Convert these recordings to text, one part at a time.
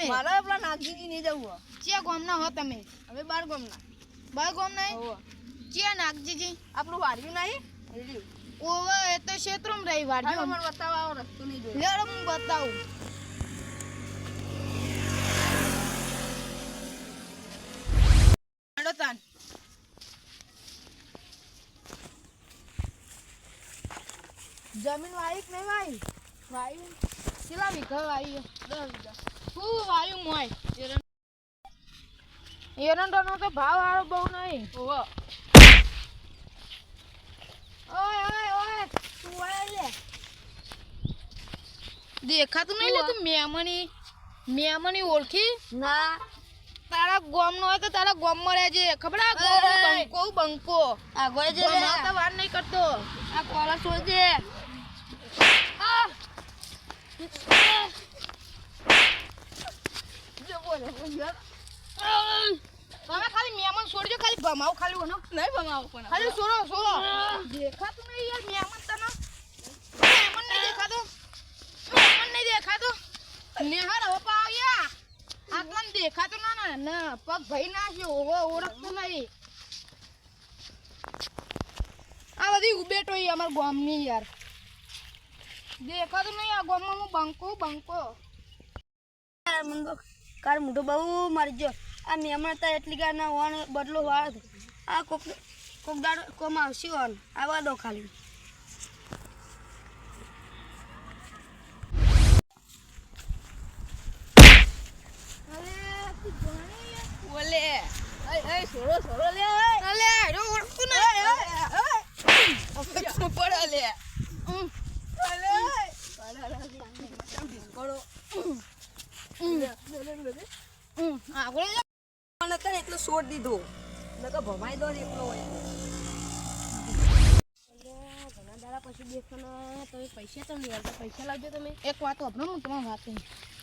તમે મારા પેલા નાગજીજી નહીં જવું ચિયા ગામના હો તમે અમે 12 ગામના 12 ગામના ઓવો ચિયા નાગજીજી આપણું વાડ્યું નહીં ઓવે એ તો ક્ષેત્રમાં રહી વાડ્યું મને બતાવો આવો રસ્તો નહીં જોયો લેડો હું બતાવું હાલો તાન જમીન વાઈ કે નહીં વાઈ વાઈ કેટલા વીઘા વાઈ 10 વીઘા હું વાયું મોય એરંડાનો તો ભાવ હારો બહુ નહીં ઓવો ઓય ઓય ઓય તું ઓય લે દેખાતું નહીં લે તું મેમણી ઓળખી ના તારા ગોમ નો હોય તો તારા ગોમ માં રહેજે ખબર આ બંકો બંકો આ ગોય જે તો વાર નહીં કરતો આ કોલા સોજે જો બોલે યાર તમે ખાલી મેમન છોડજો ખાલી ભમાવ ખાલી ઓનો નહીં ભમાવો પણ ખાલી છોડો દેખાતું નહીં યાર મેમન નહીં દેખાતો નેહર હવે પાવ્યા આટલા દેખાતો ના પગ ભાઈ નાખ્યો હવે ઓળખતો નહીં આ બધી ઉબેટો અમાર ગામની યાર દેખાતું નહીં આ ગામમાં હું બંકો કાર મોઢો બહુ મારી ગયો આ મેમણ હતા એટલી કાર ના હોવાનો બદલો વાળો આ કોક દાડો કોમ આવશે હોન આવા દો ખાલી બોલે એ છોડો લે અલે રો ઓળખતું નહીં પડે લે આગળ એટલો છોડ દીધો નકર ભમાઈ દો એકલો હોય ઘણા દાડા પછી દેખવાના તમે પૈસા તો નહીં આવતા પૈસા લાવજો તમે એક વાત વાપરો હું તમારી વાત કહું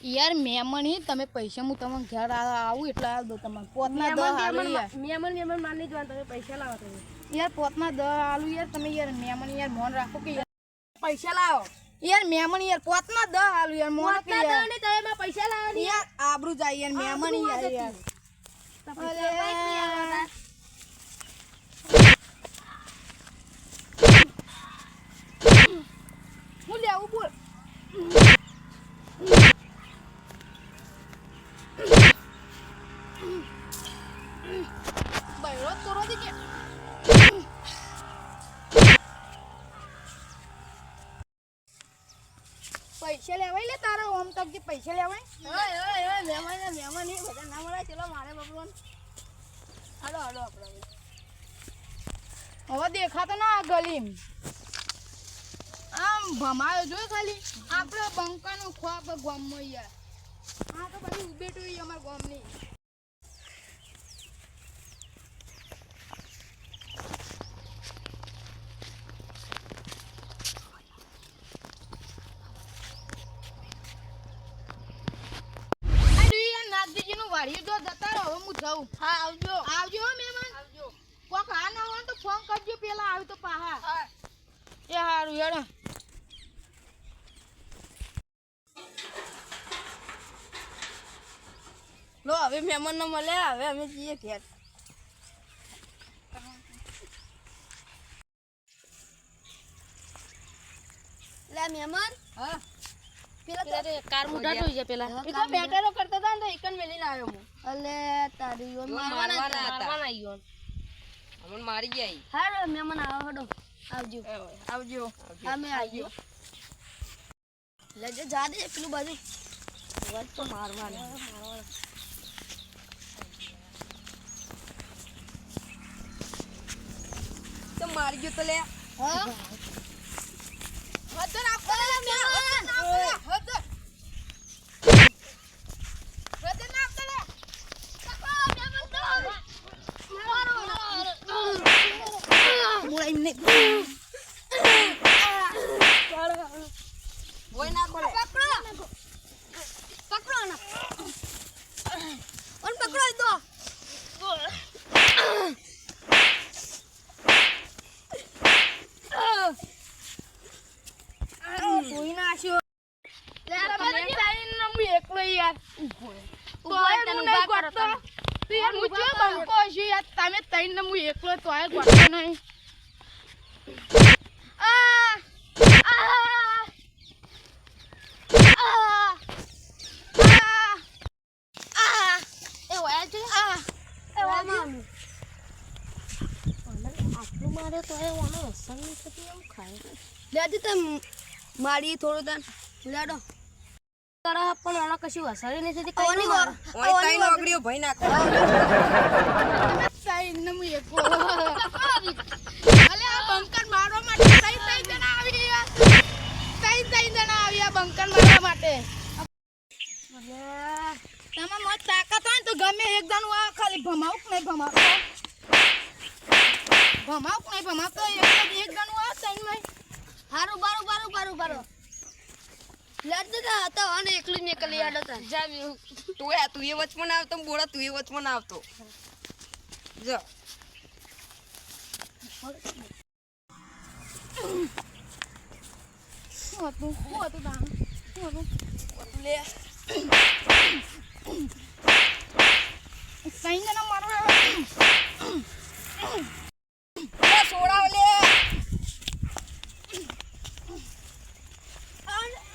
યાર મેમણી તમે પૈસા હું તમને ઘર આવું એટલે આલ દો તમારે પોતના 10 આલુ યાર મેમન માની જવાનું તમે પૈસા લાવો તમે યાર પોતના 10 આલુ યાર તમે યાર મેમણી યાર મોન રાખો કે યાર પૈસા લાવો યાર મેમણી યાર પોતના 10 આલુ યાર મોન કે યાર ને તમે પૈસા લાવો યાર આબરૂ જાય યાર મેમણી યાર હું લેવું બોલ બૈરો તોરો દી કે પૈસા લેવાય લે તારા ઓમ તક જે પૈસા લેવાય ઓય મહેમાન નહીં બધા ના મળે ચલો મારે બબરોન હાલો આપણે હવે દેખાતો ના આ ગલીમ આમ ભમાયો જો ખાલી આપણે બંકાનો ખોપ ગામમાં યાર આ તો બધી ઉબેટો અમાર ગામની નાગજીનું વાડીએ જો જતા રહો હું જાઉં હા આવજો મહેમાન આવજો કોક આ ના હોય તો ફોન કરજો પેલા આવી તો પાહા હા એ હારું હેડો લો હવે મહેમાન ન મળે હવે અમે જઈએ ઘેર લે મહેમાન હા પેલા કાર મુઢા જોઈ છે પેલા ઈકો બેટરો કરતા હતા ને તો ઈકન મેલીને આવ્યો હું અલે તારી ઓ મારવાના આવ્યો અમન મારી ગઈ હારો મહેમાન આવો હડો આવજો અમે આવ્યો લેજો જા દે પેલું બાજુ વાત તો મારવાના તો મારી ગયો તો લે હા હદર આપો લે મહેમાન હદર ના આપો લે કાકો મહેમાન તો મારો મોળાઈ ને કોઈ ના પડે પકડો ના ઓન પકડો દો કોઈ ના આશો લે તમે તારી નમ એકલો યાર તું યાર હું ચો બંકો છું યાર તમે તઈને ને હું એકલો તોય ગોઠો નહીં આ એ વાય છે એ વાય મામુ આટલું મારે તો એ વાનો અસર નહીં થતી એમ ખાય લેતી તે મારી થોડું તન લેડો તારા પણ આના કશું અસર નહીં થતી કોની માર ઓય તઈ નોકરીઓ ભઈ નાખો તઈને હું એકલો અલે આ બંકર મારવા માટે તઈ જણા આવી યાર તઈ જણા આવ્યા બંકર મારવા માટે તમાર મોત તાકાત હોય તો ગમે એક જણું આ ખાલી ભમાઉક નહીં ભમાતો એક જણું આ તઈને માં હારું બારું લેતી તો અને એકલી ને એકલી આડો તા જાવ્યું તું એ વચમાં આવતો બોળા તું એ વચમાં આવતો જો હું હતું દાન લે તઈ જણા મારવા સોડાવ લે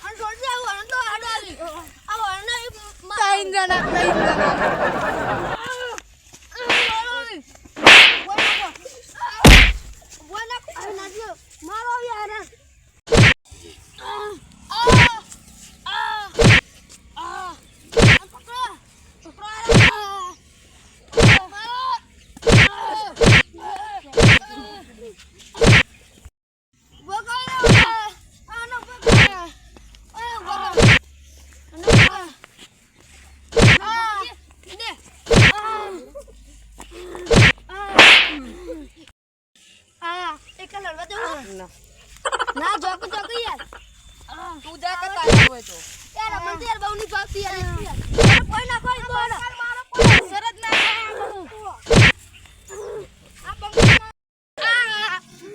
અન છોડ જાવ અન તો આડો આવી આ વરને તઈ જણા મારો યાર ના જોક યાર તું જા કે તારા હોય તો યાર મને યાર બહુ ની પાતી યાર કોઈ ના કોઈ તો મારો કોઈ શરત ના આ બંકર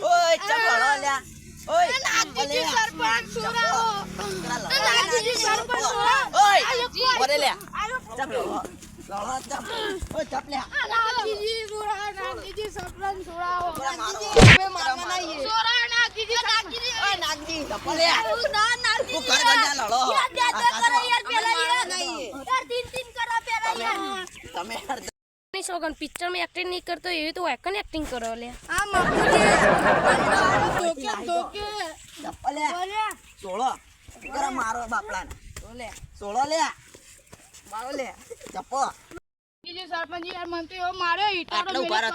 ઓય ચપળો લ્યા ઓય નાગજી સરપંચ સુરાવો નાગજી સરપંચ ઓય ઓરે લ્યા ચપળો લડો ચપ ઓય ચપ લ્યા નાગજી સરપંચ સુરાવો મારો હવે મારવા નહીં સોરા નાગજી ઓય નાગજી ચપળ લ્યા ના નાગજી તું કર ગંજા લડો યાર બે કરો યાર પેલા યાર નહીં યાર તીન કરો પેલા યાર તમે नहीं सोगन पिक्चर में एक्टिंग नहीं करते ये तो एक्शन एक्टिंग करो ले આ મફુજી ધોકે ચપળ લ્યા સોળો કરા મારો બાપલાને લે સોળો લ્યા મારો લે ચપો નાગજી સરપંચ યાર મને તો એવો માર્યો ઈટાડો આટલા ઉભા રહો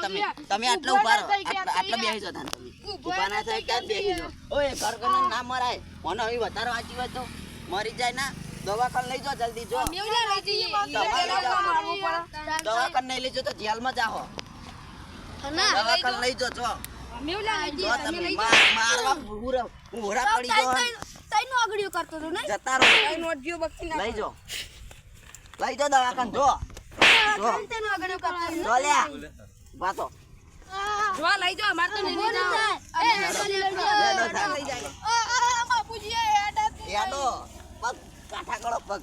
તમે આટલા ઉભા રહો આટલા બેસી જાઓ તમે ઉભા ના થાય ક્યાં બેસી જાઓ ઓય ઘર ઘરનો ના મરાય મને હવે વધારે વાંચી હોય તો મરી જાય ના દવાખાને લઈ જાઓ જલ્દી જો દવાખાને નહીં લઈ જાઓ તો જેલમાં જાઓ દવાખાને લઈ જાઓ જો જો તમે મારવા ઉભરા પડી જાઓ તઈ નો આગળિયો કરતો તો નહીં જતા રહો કઈ નોટજીઓ બક્ષી ના લઈ જાઓ દવાખાને જો જો તઈ નો આગળિયો કરતો જો લ્યા વાતો જો લઈ જાઓ માર તો નહીં બાપુજી યાદો પગ કાઠા કરો પગ